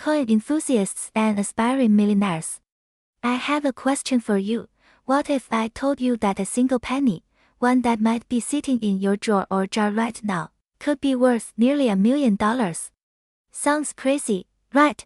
coin enthusiasts and aspiring millionaires. I have a question for you. What if I told you that a single penny, one that might be sitting in your drawer or jar right now, could be worth nearly $1 million? Sounds crazy, right?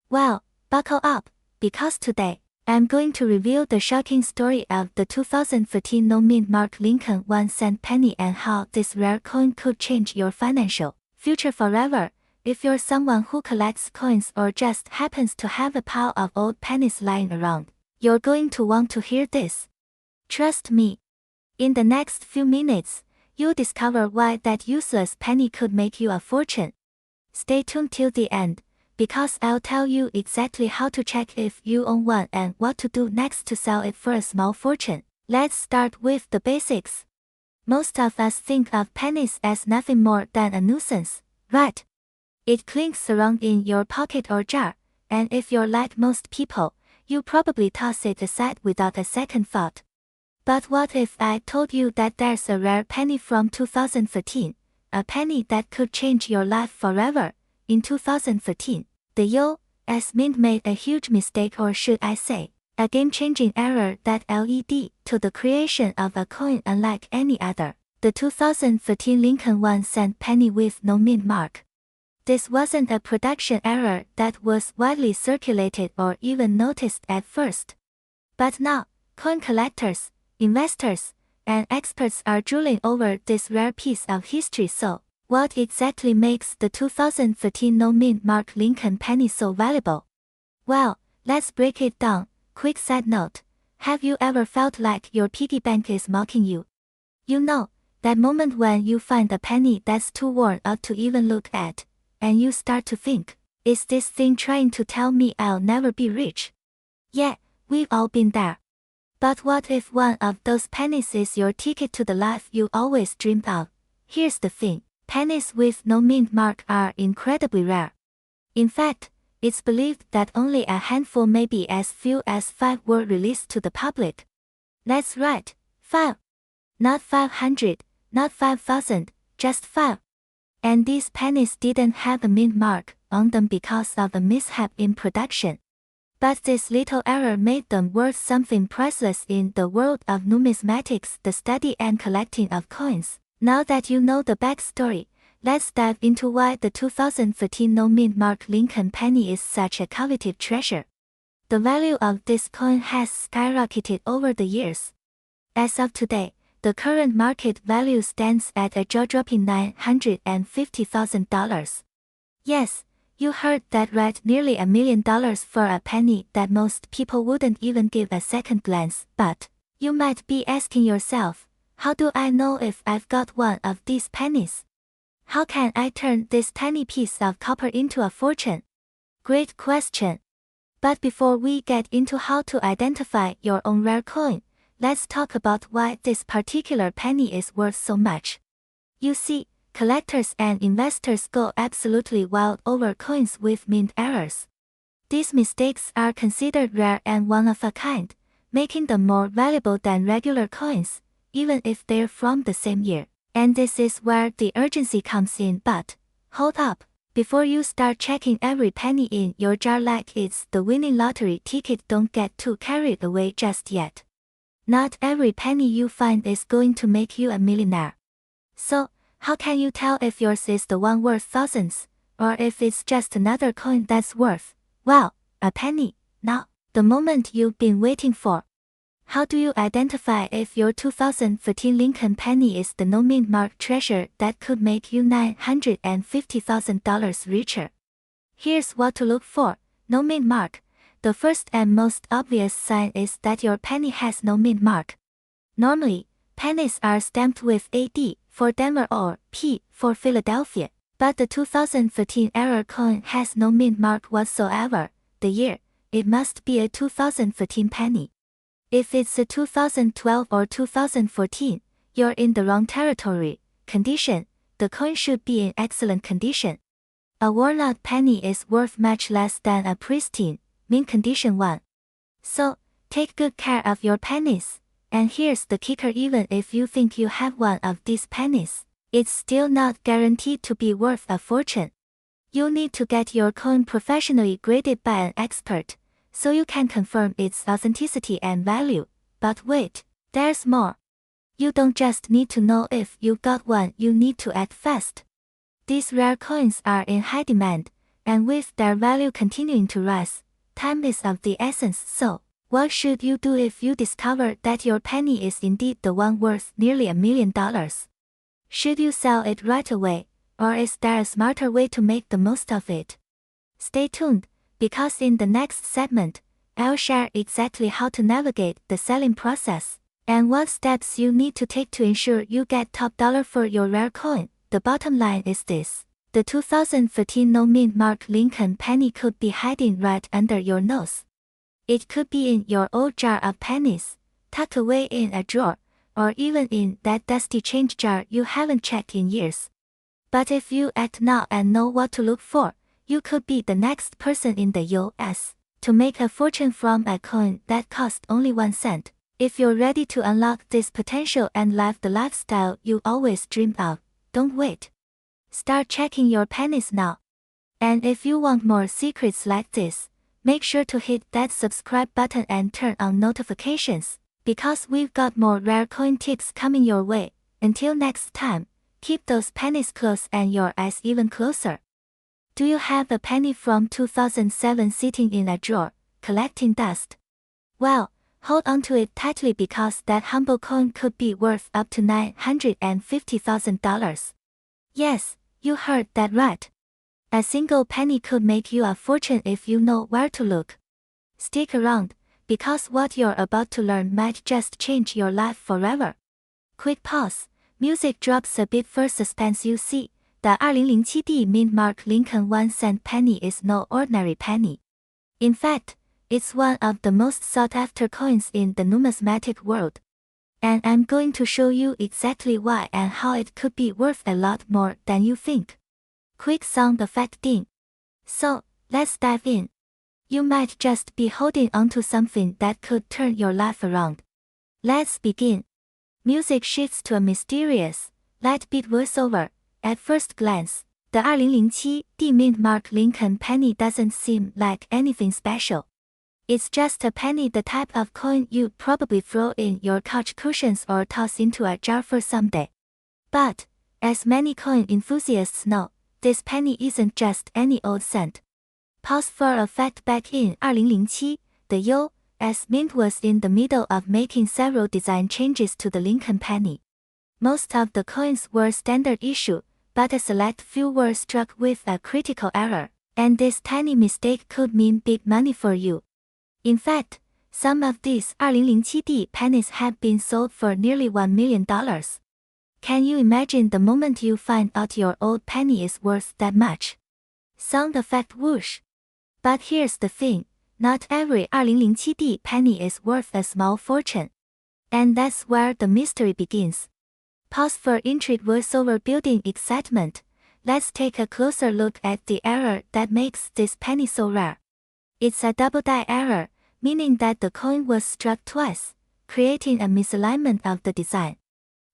Well, buckle up, because today, I'm going to reveal the shocking story of the 2014 no-mint mark Lincoln 1-cent penny and how this rare coin could change your financial future forever. If you're someone who collects coins or just happens to have a pile of old pennies lying around, you're going to want to hear this. Trust me. In the next few minutes, you'll discover why that useless penny could make you a fortune. Stay tuned till the end, because I'll tell you exactly how to check if you own one and what to do next to sell it for a small fortune. Let's start with the basics. Most of us think of pennies as nothing more than a nuisance, right? It clinks around in your pocket or jar, and if you're like most people, you probably toss it aside without a second thought. But what if I told you that there's a rare penny from 2014, a penny that could change your life forever? In 2014, the U.S. Mint made a huge mistake, or should I say, a game-changing error that led to the creation of a coin unlike any other, the 2014 Lincoln 1-cent penny with no mint mark. This wasn't a production error that was widely circulated or even noticed at first. But now, coin collectors, investors, and experts are drooling over this rare piece of history. So, what exactly makes the 2014 no-mint mark Lincoln penny so valuable? Well, let's break it down. Quick side note, have you ever felt like your piggy bank is mocking you? You know, that moment when you find a penny that's too worn out to even look at, and you start to think, is this thing trying to tell me I'll never be rich? Yeah, we've all been there. But what if one of those pennies is your ticket to the life you always dreamed of? Here's the thing, pennies with no mint mark are incredibly rare. In fact, it's believed that only a handful, maybe as few as 5, were released to the public. That's right, 5. Not 500, not 5,000, just 5. And these pennies didn't have a mint mark on them because of a mishap in production. But this little error made them worth something priceless in the world of numismatics, the study and collecting of coins. Now that you know the backstory, let's dive into why the 2014 no mint mark Lincoln penny is such a coveted treasure. The value of this coin has skyrocketed over the years. As of today, the current market value stands at a jaw-dropping $950,000. Yes, you heard that right, nearly $1 million for a penny that most people wouldn't even give a second glance. But you might be asking yourself, how do I know if I've got one of these pennies? How can I turn this tiny piece of copper into a fortune? Great question. But before we get into how to identify your own rare coin, let's talk about why this particular penny is worth so much. You see, collectors and investors go absolutely wild over coins with mint errors. These mistakes are considered rare and one of a kind, making them more valuable than regular coins, even if they're from the same year. And this is where the urgency comes in. But hold up, before you start checking every penny in your jar like it's the winning lottery ticket, don't get too carried away just yet. Not every penny you find is going to make you a millionaire. So, how can you tell if yours is the one worth thousands, or if it's just another coin that's worth, well, a penny? Now, the moment you've been waiting for. How do you identify if your 2014 Lincoln penny is the no mint mark treasure that could make you $950,000 richer? Here's what to look for. No mint mark. The first and most obvious sign is that your penny has no mint mark. Normally, pennies are stamped with AD for Denver or P for Philadelphia, but the 2014 error coin has no mint mark whatsoever. The year, it must be a 2014 penny. If it's a 2012 or 2014, you're in the wrong territory. Condition, the coin should be in excellent condition. A worn-out penny is worth much less than a pristine, mint condition one. So, take good care of your pennies. And here's the kicker, even if you think you have one of these pennies, it's still not guaranteed to be worth a fortune. You'll need to get your coin professionally graded by an expert, so you can confirm its authenticity and value. But wait, there's more. You don't just need to know if you got one, you need to act fast. These rare coins are in high demand, and with their value continuing to rise, time is of the essence. So, what should you do if you discover that your penny is indeed the one worth nearly $1 million? Should you sell it right away, or is there a smarter way to make the most of it? Stay tuned, because in the next segment, I'll share exactly how to navigate the selling process, and what steps you need to take to ensure you get top dollar for your rare coin. The bottom line is this: the 2013 no-mint mark Lincoln penny could be hiding right under your nose. It could be in your old jar of pennies, tucked away in a drawer, or even in that dusty change jar you haven't checked in years. But if you act now and know what to look for, you could be the next person in the US to make a fortune from a coin that cost only 1 cent. If you're ready to unlock this potential and live the lifestyle you always dreamed of, don't wait. Start checking your pennies now. And if you want more secrets like this, make sure to hit that subscribe button and turn on notifications, because we've got more rare coin tips coming your way. Until next time, keep those pennies close and your eyes even closer. Do you have a penny from 2007 sitting in a drawer, collecting dust? Well, hold on to it tightly, because that humble coin could be worth up to $950,000. Yes, you heard that right. A single penny could make you a fortune if you know where to look. Stick around, because what you're about to learn might just change your life forever. Quick pause. Music drops a bit for suspense. You see, the 2007 mint mark Lincoln 1 cent penny is no ordinary penny. In fact, it's one of the most sought-after coins in the numismatic world. And I'm going to show you exactly why and how it could be worth a lot more than you think. Quick sound effect ding. So, let's dive in. You might just be holding onto something that could turn your life around. Let's begin. Music shifts to a mysterious, light beat voiceover. At first glance, the 2007 mint mark Lincoln penny doesn't seem like anything special. It's just a penny, the type of coin you'd probably throw in your couch cushions or toss into a jar for someday. But, as many coin enthusiasts know, this penny isn't just any old cent. Pause for a fact. Back in 2007, the U.S. Mint was in the middle of making several design changes to the Lincoln penny. Most of the coins were standard issue, but a select few were struck with a critical error, and this tiny mistake could mean big money for you. In fact, some of these 2007 pennies have been sold for nearly $1 million. Can you imagine the moment you find out your old penny is worth that much? Sound effect whoosh. But here's the thing, not every 2007 penny is worth a small fortune. And that's where the mystery begins. Pause for intrigue voiceover building excitement. Let's take a closer look at the error that makes this penny so rare. It's a double die error, meaning that the coin was struck twice, creating a misalignment of the design.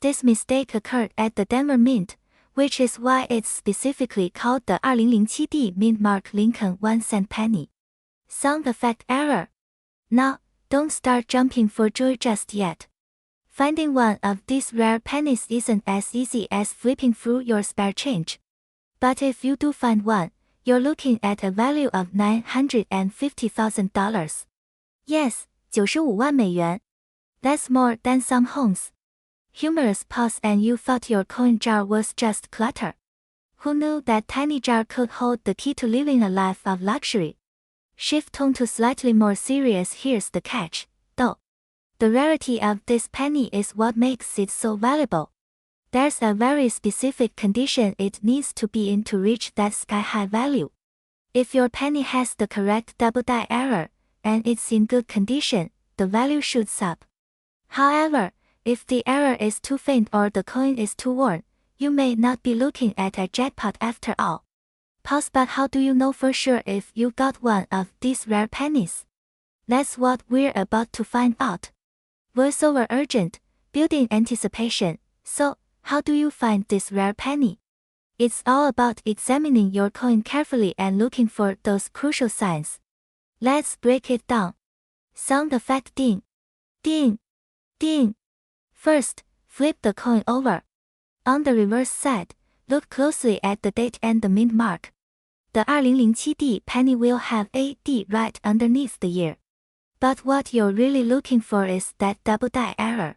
This mistake occurred at the Denver Mint, which is why it's specifically called the 2007 mint mark Lincoln 1 cent penny. Sound effect error. Now, don't start jumping for joy just yet. Finding one of these rare pennies isn't as easy as flipping through your spare change. But if you do find one, you're looking at a value of $950,000. Yes, 95万美元. That's more than some homes. Humorous pause. And you thought your coin jar was just clutter. Who knew that tiny jar could hold the key to living a life of luxury? Shift tone to slightly more serious. Here's the catch, though. The rarity of this penny is what makes it so valuable. There's a very specific condition it needs to be in to reach that sky-high value. If your penny has the correct double die error, and it's in good condition, the value shoots up. However, if the error is too faint or the coin is too worn, you may not be looking at a jackpot after all. Pause. But how do you know for sure if you got one of these rare pennies? That's what we're about to find out. Voiceover urgent, building anticipation. So, how do you find this rare penny? It's all about examining your coin carefully and looking for those crucial signs. Let's break it down. Sound effect ding. Ding. Ding. First, flip the coin over. On the reverse side, look closely at the date and the mint mark. The 2007D penny will have a D right underneath the year. But what you're really looking for is that double die error.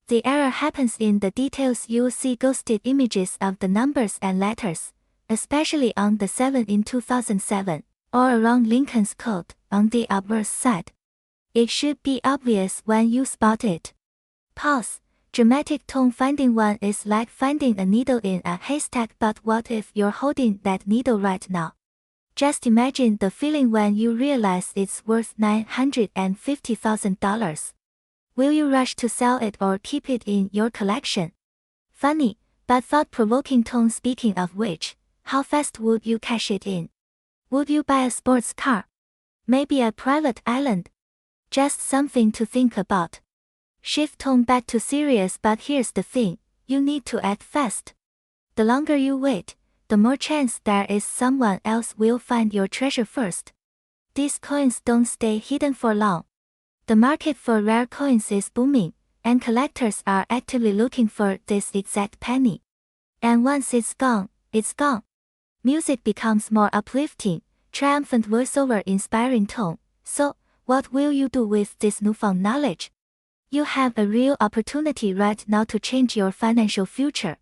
The error happens in the details. You'll see ghosted images of the numbers and letters, especially on the 7 in 2007, or around Lincoln's code on the obverse side. It should be obvious when you spot it. Pause. Dramatic tone. Finding one is like finding a needle in a haystack, but what if you're holding that needle right now? Just imagine the feeling when you realize it's worth $950,000. Will you rush to sell it or keep it in your collection? Funny, but thought-provoking tone. Speaking of which, how fast would you cash it in? Would you buy a sports car? Maybe a private island? Just something to think about. Shift tone back to serious, but here's the thing, you need to act fast. The longer you wait, the more chance there is someone else will find your treasure first. These coins don't stay hidden for long. The market for rare coins is booming, and collectors are actively looking for this exact penny. And once it's gone, it's gone. Music becomes more uplifting, triumphant voiceover, inspiring tone. So, what will you do with this newfound knowledge? You have a real opportunity right now to change your financial future.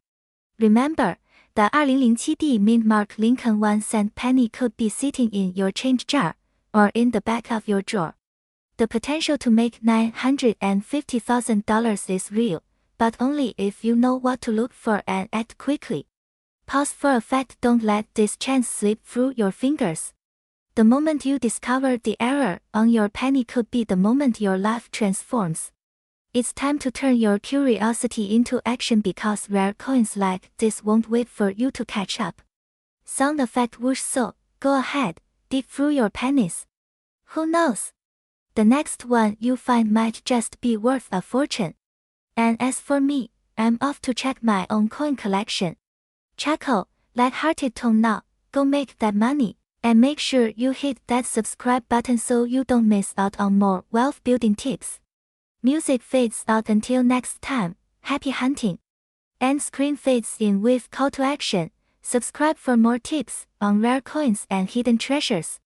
Remember, the 2007D mint mark Lincoln 1-cent penny could be sitting in your change jar, or in the back of your drawer. The potential to make $950,000 is real, but only if you know what to look for and act quickly. Pause for effect. Don't let this chance slip through your fingers. The moment you discover the error on your penny could be the moment your life transforms. It's time to turn your curiosity into action, because rare coins like this won't wait for you to catch up. Sound effect whoosh. So, go ahead, dig through your pennies. Who knows? The next one you find might just be worth a fortune. And as for me, I'm off to check my own coin collection. Chuckle, light-hearted tone. Now, go make that money, and make sure you hit that subscribe button so you don't miss out on more wealth-building tips. Music fades out. Until next time, happy hunting. End screen fades in with call to action. Subscribe for more tips on rare coins and hidden treasures.